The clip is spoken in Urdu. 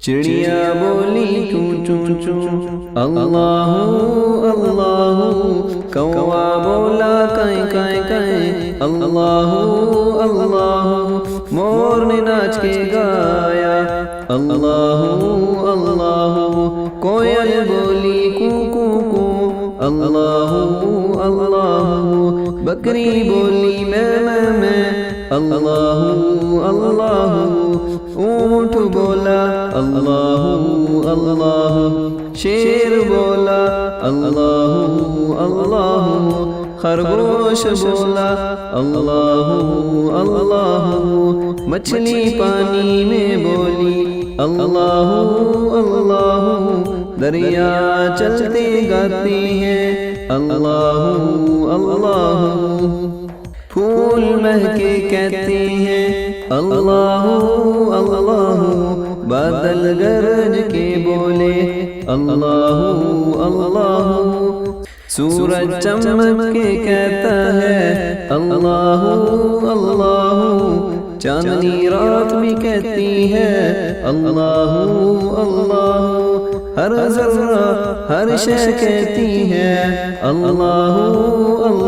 چڑیا بولی چوں چوں چوں اللہ اللہ، کوا بولا کائیں کائیں کائیں اللہ اللہ، مور نے ناچ کے گایا اللہ اللہ، کوئل بولی کو کو کو اللہ اللہ، بکری بولی میں اللہ اللہ، اونٹ بولا اللہ اللہ، شیر بولا اللہ اللہ، خرگوش بولا اللہ اللہ، مچھلی پانی میں بولی اللہ اللہ، دریا چلتے گاتے ہیں اللہ اللہ، پھول مہکے کہتے ہیں اللہ اللہ، بادل گرج کے بولے اللہ اللہ، سورج چمک کے کہتا ہے اللہ اللہ، چاندنی رات بھی کہتی ہے اللہ اللہ، ہر ذرہ ہر شے کہتی ہے اللہ اللہ۔